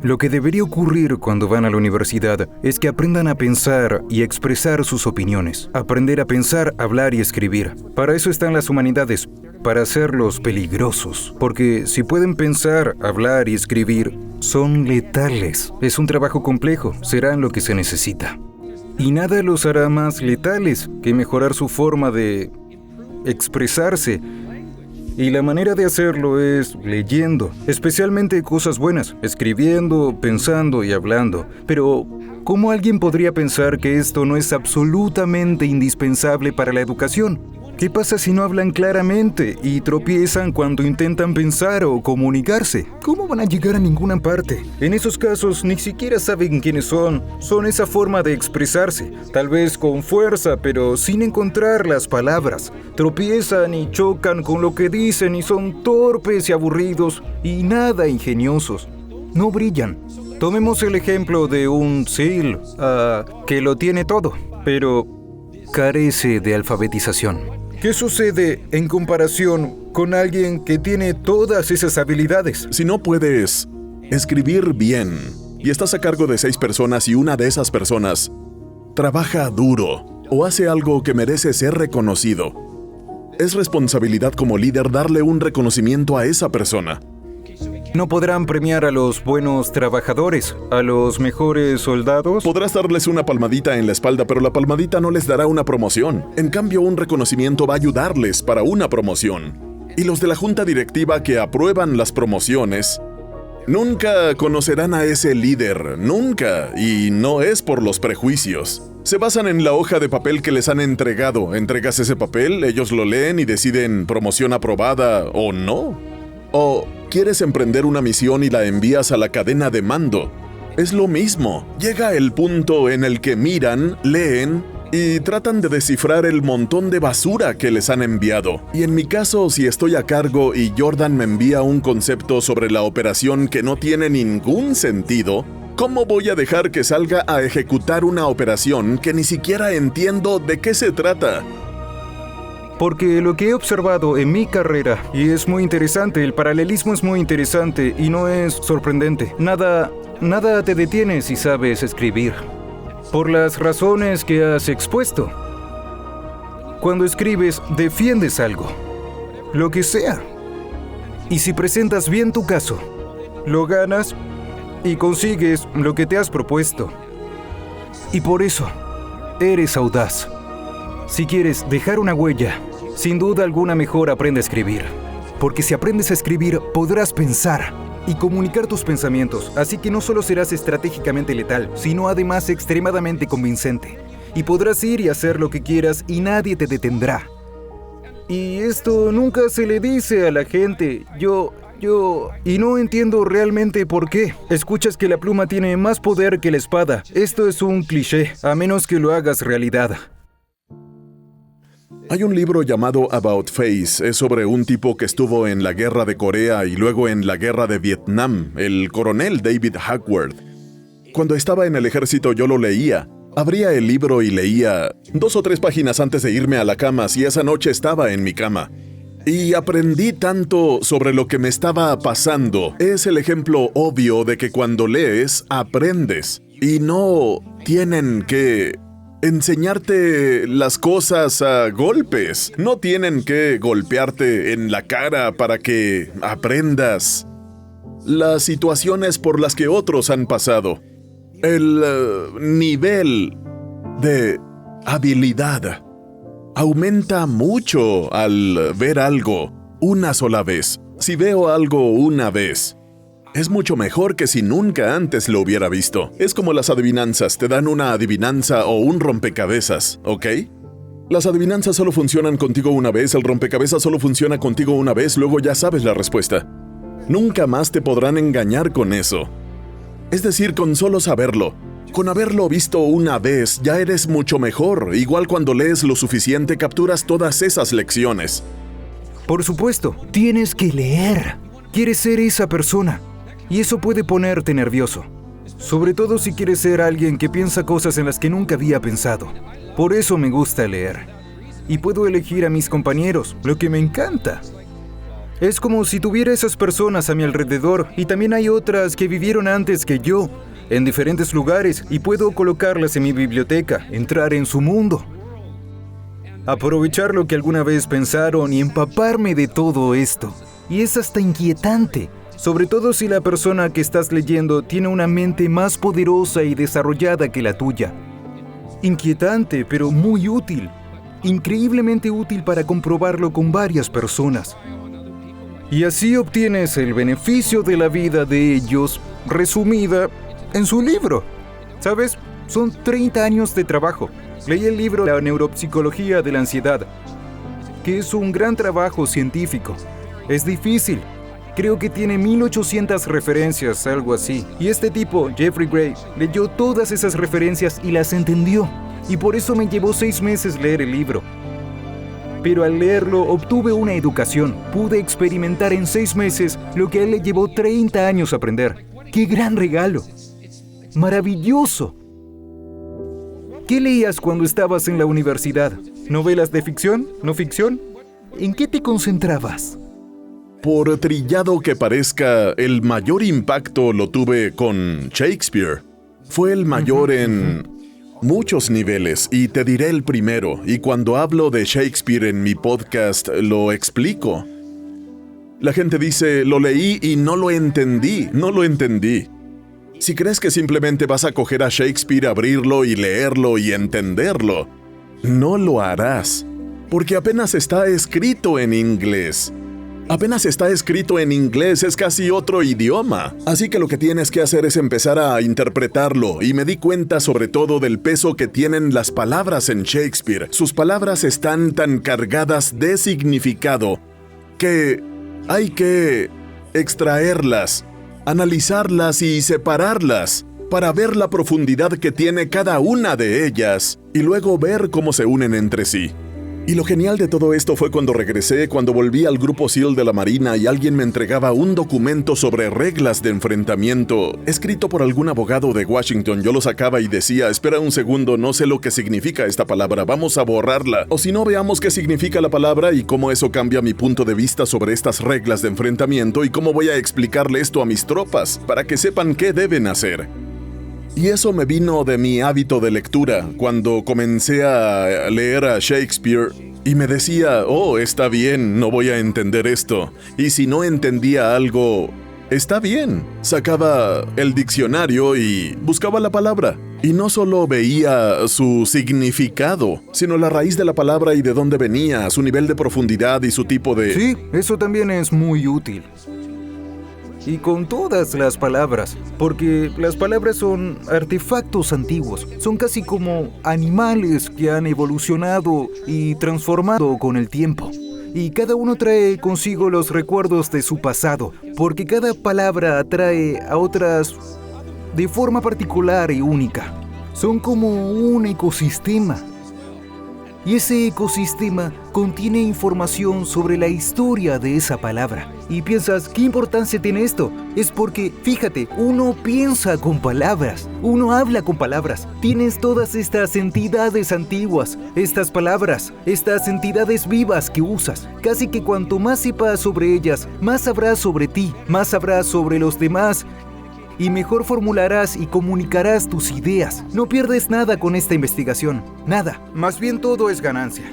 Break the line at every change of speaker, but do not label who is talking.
Lo que debería ocurrir cuando van a la universidad es que aprendan a pensar y expresar sus opiniones. Aprender a pensar, hablar y escribir. Para eso están las humanidades, para hacerlos peligrosos. Porque si pueden pensar, hablar y escribir, son letales. Es un trabajo complejo, serán lo que se necesita. Y nada los hará más letales que mejorar su forma de expresarse. Y la manera de hacerlo es leyendo, especialmente cosas buenas, escribiendo, pensando y hablando. Pero, ¿cómo alguien podría pensar que esto no es absolutamente indispensable para la educación? ¿Qué pasa si no hablan claramente y tropiezan cuando intentan pensar o comunicarse? ¿Cómo van a llegar a ninguna parte? En esos casos ni siquiera saben quiénes son. Son esa forma de expresarse, tal vez con fuerza, pero sin encontrar las palabras. Tropiezan y chocan con lo que dicen y son torpes y aburridos y nada ingeniosos. No brillan. Tomemos el ejemplo de un SEAL, que lo tiene todo, pero carece de alfabetización. ¿Qué sucede en comparación con alguien que tiene todas esas habilidades?
Si no puedes escribir bien y estás a cargo de 6 personas y una de esas personas trabaja duro o hace algo que merece ser reconocido, es responsabilidad como líder darle un reconocimiento a esa persona.
¿No podrán premiar a los buenos trabajadores, a los mejores soldados?
Podrás darles una palmadita en la espalda, pero la palmadita no les dará una promoción. En cambio, un reconocimiento va a ayudarles para una promoción. Y los de la junta directiva que aprueban las promociones nunca conocerán a ese líder, nunca, y no es por los prejuicios. Se basan en la hoja de papel que les han entregado. Entregas ese papel, ellos lo leen y deciden promoción aprobada o no. O quieres emprender una misión y la envías a la cadena de mando. Es lo mismo. Llega el punto en el que miran, leen y tratan de descifrar el montón de basura que les han enviado. Y en mi caso, si estoy a cargo y Jordan me envía un concepto sobre la operación que no tiene ningún sentido, ¿cómo voy a dejar que salga a ejecutar una operación que ni siquiera entiendo de qué se trata?
Porque lo que he observado en mi carrera, y es muy interesante, el paralelismo es muy interesante y no es sorprendente. Nada te detiene si sabes escribir. Por las razones que has expuesto. Cuando escribes, defiendes algo. Lo que sea. Y si presentas bien tu caso, lo ganas y consigues lo que te has propuesto. Y por eso, eres audaz. Si quieres dejar una huella, sin duda alguna mejor aprende a escribir. Porque si aprendes a escribir, podrás pensar y comunicar tus pensamientos. Así que no solo serás estratégicamente letal, sino además extremadamente convincente. Y podrás ir y hacer lo que quieras y nadie te detendrá. Y esto nunca se le dice a la gente. Y no entiendo realmente por qué. Escuchas que la pluma tiene más poder que la espada. Esto es un cliché, a menos que lo hagas realidad.
Hay un libro llamado About Face. Es sobre un tipo que estuvo en la guerra de Corea y luego en la guerra de Vietnam, el coronel David Hackworth. Cuando estaba en el ejército yo lo leía. Abría el libro y leía 2 o 3 páginas antes de irme a la cama, si esa noche estaba en mi cama. Y aprendí tanto sobre lo que me estaba pasando. Es el ejemplo obvio de que cuando lees, aprendes. Y no tienen que enseñarte las cosas a golpes. No tienen que golpearte en la cara para que aprendas las situaciones por las que otros han pasado. El nivel de habilidad aumenta mucho al ver algo una sola vez. Si veo algo una vez, es mucho mejor que si nunca antes lo hubiera visto. Es como las adivinanzas. Te dan una adivinanza o un rompecabezas, ¿ok? Las adivinanzas solo funcionan contigo una vez, el rompecabezas solo funciona contigo una vez, luego ya sabes la respuesta. Nunca más te podrán engañar con eso. Es decir, con solo saberlo. Con haberlo visto una vez, ya eres mucho mejor. Igual cuando lees lo suficiente, capturas todas esas lecciones.
Por supuesto, tienes que leer. Quieres ser esa persona. Y eso puede ponerte nervioso. Sobre todo si quieres ser alguien que piensa cosas en las que nunca había pensado. Por eso me gusta leer. Y puedo elegir a mis compañeros, lo que me encanta. Es como si tuviera esas personas a mi alrededor y también hay otras que vivieron antes que yo, en diferentes lugares y puedo colocarlas en mi biblioteca, entrar en su mundo. Aprovechar lo que alguna vez pensaron y empaparme de todo esto. Y es hasta inquietante, sobre todo si la persona que estás leyendo tiene una mente más poderosa y desarrollada que la tuya. Inquietante, pero muy útil. Increíblemente útil para comprobarlo con varias personas. Y así obtienes el beneficio de la vida de ellos, resumida en su libro. ¿Sabes? Son 30 años de trabajo. Leí el libro La neuropsicología de la ansiedad, que es un gran trabajo científico. Es difícil. Creo que tiene 1800 referencias, algo así. Y este tipo, Jeffrey Gray, leyó todas esas referencias y las entendió. Y por eso me llevó 6 meses leer el libro. Pero al leerlo obtuve una educación. Pude experimentar en 6 meses lo que a él le llevó 30 años aprender. ¡Qué gran regalo! ¡Maravilloso! ¿Qué leías cuando estabas en la universidad? ¿Novelas de ficción? ¿No ficción? ¿En qué te concentrabas?
Por trillado que parezca, el mayor impacto lo tuve con Shakespeare. Fue el mayor en muchos niveles, y te diré el primero, y cuando hablo de Shakespeare en mi podcast lo explico. La gente dice, lo leí y no lo entendí. Si crees que simplemente vas a coger a Shakespeare, abrirlo y leerlo y entenderlo, no lo harás, porque apenas está escrito en inglés. Es casi otro idioma. Así que lo que tienes que hacer es empezar a interpretarlo, y me di cuenta sobre todo del peso que tienen las palabras en Shakespeare. Sus palabras están tan cargadas de significado que hay que extraerlas, analizarlas y separarlas para ver la profundidad que tiene cada una de ellas y luego ver cómo se unen entre sí. Y lo genial de todo esto fue cuando regresé, cuando volví al grupo SEAL de la Marina y alguien me entregaba un documento sobre reglas de enfrentamiento, escrito por algún abogado de Washington. Yo lo sacaba y decía, espera un segundo, no sé lo que significa esta palabra, vamos a borrarla. O si no, veamos qué significa la palabra y cómo eso cambia mi punto de vista sobre estas reglas de enfrentamiento y cómo voy a explicarle esto a mis tropas, para que sepan qué deben hacer. Y eso me vino de mi hábito de lectura, cuando comencé a leer a Shakespeare y me decía, oh, está bien, no voy a entender esto. Y si no entendía algo, está bien. Sacaba el diccionario y buscaba la palabra. Y no solo veía su significado, sino la raíz de la palabra y de dónde venía, su nivel de profundidad y su tipo de...
Sí, eso también es muy útil. Y con todas las palabras, porque las palabras son artefactos antiguos, son casi como animales que han evolucionado y transformado con el tiempo. Y cada uno trae consigo los recuerdos de su pasado, porque cada palabra atrae a otras de forma particular y única. Son como un ecosistema. Y ese ecosistema contiene información sobre la historia de esa palabra. Y piensas, ¿qué importancia tiene esto? Es porque, fíjate, uno piensa con palabras, uno habla con palabras. Tienes todas estas entidades antiguas, estas palabras, estas entidades vivas que usas. Casi que cuanto más sepas sobre ellas, más sabrás sobre ti, más sabrás sobre los demás. Y mejor formularás y comunicarás tus ideas. No pierdes nada con esta investigación. Nada. Más bien todo es ganancia.